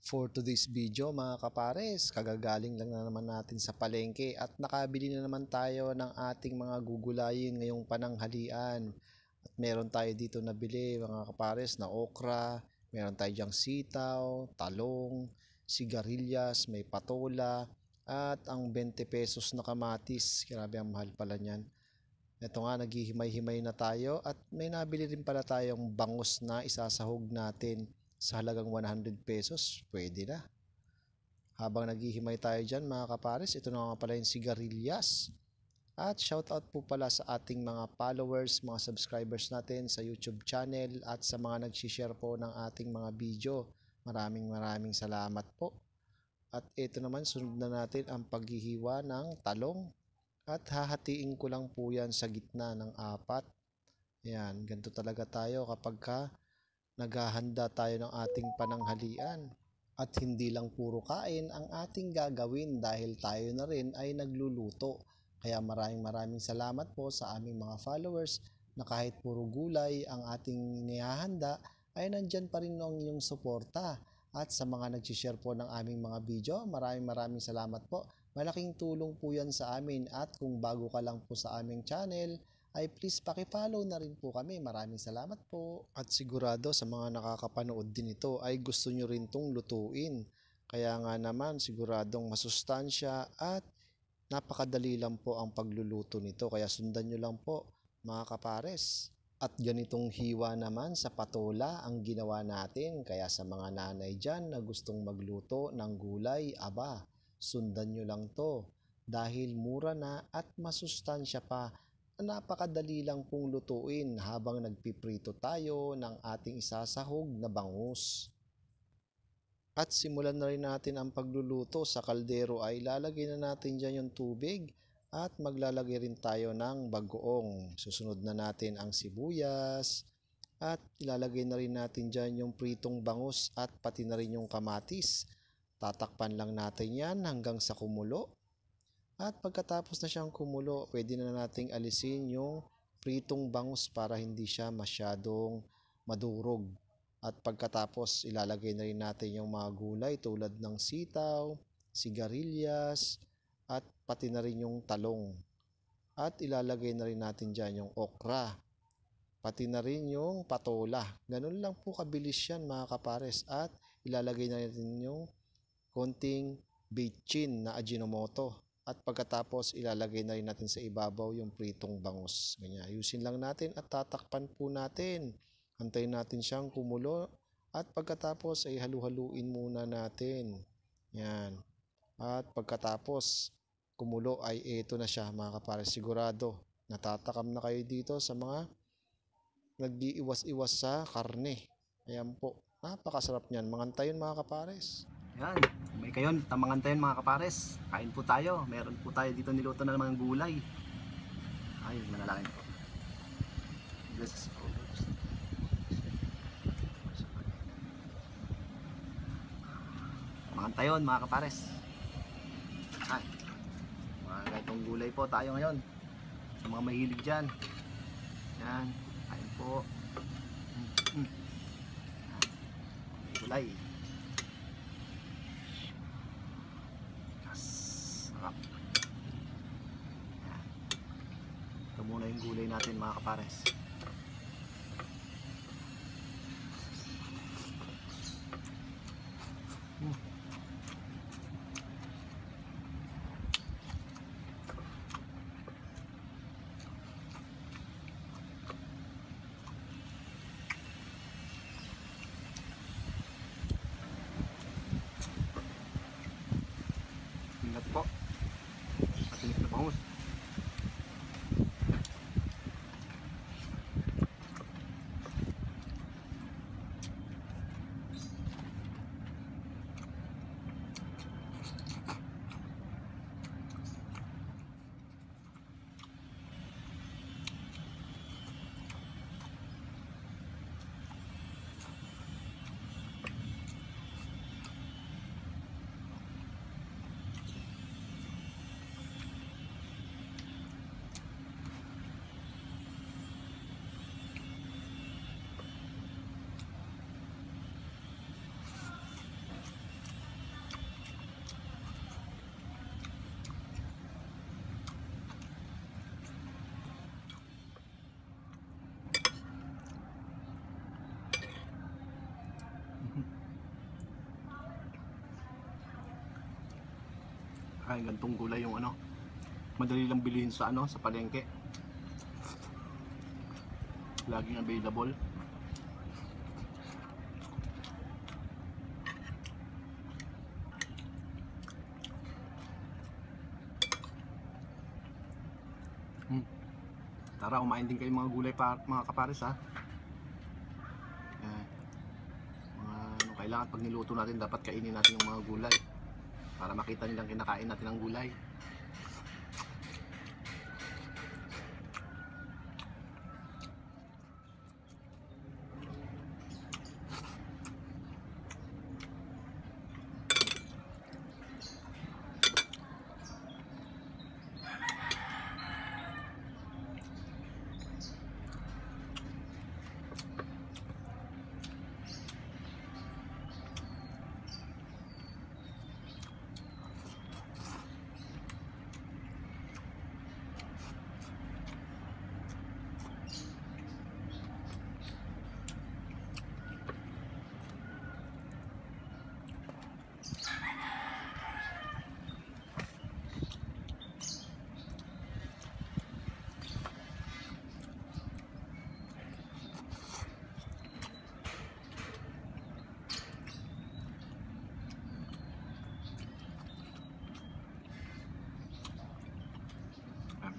For today's video mga kapares, kagagaling lang na naman natin sa palengke at nakabili na naman tayo ng ating mga gugulayin ngayong pananghalian. At meron tayo dito nabili mga kapares na okra, meron tayo dyang sitaw, talong, sigarilyas, may patola at ang 20 pesos na kamatis. Grabe ang mahal pala niyan. Ito nga, naghihimay-himay na tayo at may nabili rin pala tayong bangus na isasahog natin sa halagang 100 pesos. Pwede na. Habang naghihimay tayo dyan mga kapares, ito na nga pala yung sigarilyas. At shoutout po pala sa ating mga followers, mga subscribers natin sa YouTube channel at sa mga nag-share po ng ating mga video. Maraming salamat po. At ito naman, sunod na natin ang paghihiwa ng talong. At hahatiin ko lang po yan sa gitna ng 4. Ayan, ganito talaga tayo kapag naghahanda tayo ng ating pananghalian. At hindi lang puro kain ang ating gagawin dahil tayo na rin ay nagluluto. Kaya maraming salamat po sa aming mga followers na kahit puro gulay ang ating nihahanda ay nandyan pa rin ang inyong suporta. At sa mga nag-share po ng aming mga video, maraming salamat po. Malaking tulong po yan sa amin at kung bago ka lang po sa aming channel, ay please paki-follow na rin po kami. Maraming salamat po. At sigurado sa mga nakakapanood din ito ay gusto nyo rin tong lutuin. Kaya nga naman siguradong masustansya at napakadali lang po ang pagluluto nito. Kaya sundan nyo lang po mga kapares. At ganitong hiwa naman sa patola ang ginawa natin. Kaya sa mga nanay dyan na gustong magluto ng gulay, aba, sundan nyo lang to. Dahil mura na at masustansya pa. Napakadali lang pong lutuin habang nagpiprito tayo ng ating isasahog na bangus. At simulan na rin natin ang pagluluto. Sa kaldero ay ilalagay na natin dyan yung tubig at maglalagay rin tayo ng bagoong. Susunod na natin ang sibuyas at ilalagay na rin natin dyan yung pritong bangus at pati na rin yung kamatis. Tatakpan lang natin yan hanggang sa kumulo. At pagkatapos na siyang kumulo, pwede na nating alisin yung pritong bangus para hindi siya masyadong madurog. At pagkatapos, ilalagay na rin natin yung mga gulay tulad ng sitaw, sigarilyas, at pati na rin yung talong. At ilalagay na rin natin dyan yung okra, pati na rin yung patola. Ganun lang po kabilis yan mga kapares. At ilalagay na natin yung konting bitchin na Ajinomoto. At pagkatapos ilalagay na rin natin sa ibabaw yung pritong bangus. Ganyan, ayusin lang natin at tatakpan po natin. Antayin natin siyang kumulo at pagkatapos ay halu-haluin muna natin. Yan. At pagkatapos kumulo ay ito na siya mga kapares. Sigurado natatakam na kayo dito sa mga nag-iiwas-iwas sa karne. Ayan po. Napakasarap niyan. Mangantayin mga kapares. Yan, may kayon, tamangan tayo mga kapares. Kain po tayo. Meron po tayo dito niluto na mga gulay. Ay, manalangin po. Bless po. Tamangan tayo mga kapares. Ay, mga ganitong gulay po tayo ngayon. Sa mga mahilig dyan. Yan, kain po. Gulay. Ito muna yung gulay natin mga kapares. Ingat po. Matinik na bangus. Ay, gantong gulay yung ano, madali lang bilhin sa ano, sa palengke. Laging available. Tara, kumain din kayo mga gulay pa, mga kapares ha. Ano, kailangan pag niluto natin dapat kainin natin yung mga gulay para makita nilang kinakain natin ang gulay.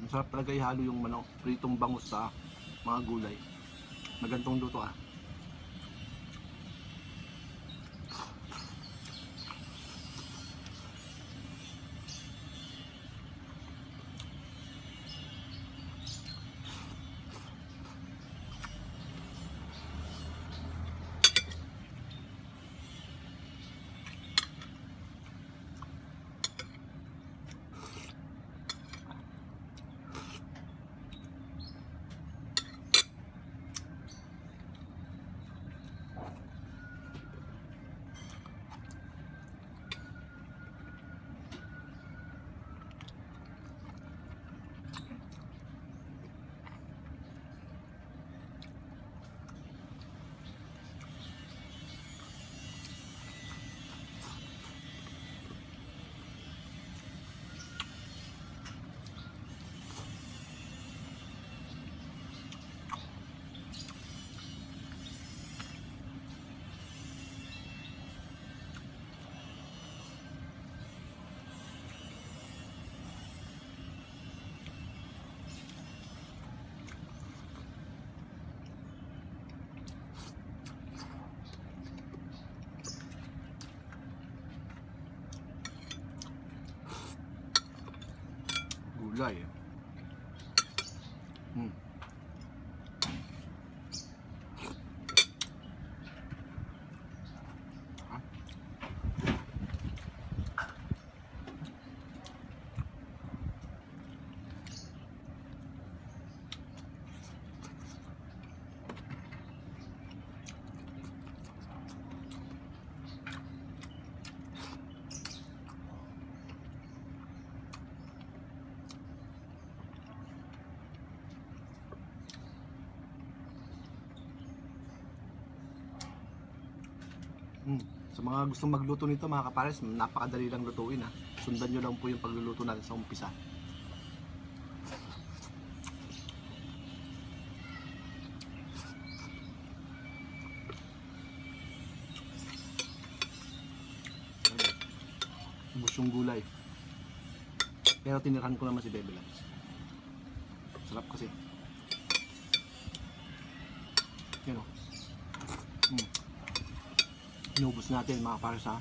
Masarap talaga ihalo yung manok, pritong bangus sa mga gulay. Magandang luto ah. Gulay. Sa mga gustong magluto nito mga kapares, napakadali lang lutuin ha. Sundan nyo lang po yung pagluluto natin sa umpisa. Ubus yung gulay. Pero tiniran ko naman si Bebe Labs. Sarap kasi. Yan o. Inubos natin mga kapares ha.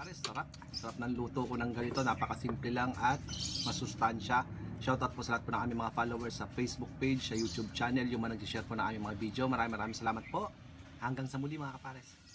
Sarap. Sarap ng luto ko ng ganito. Napakasimple lang at masustansya. Shoutout po sa lahat po ng aming mga followers sa Facebook page, sa YouTube channel, yung mga nag-share po ng aming mga video. Maraming salamat po. Hanggang sa muli mga kapares.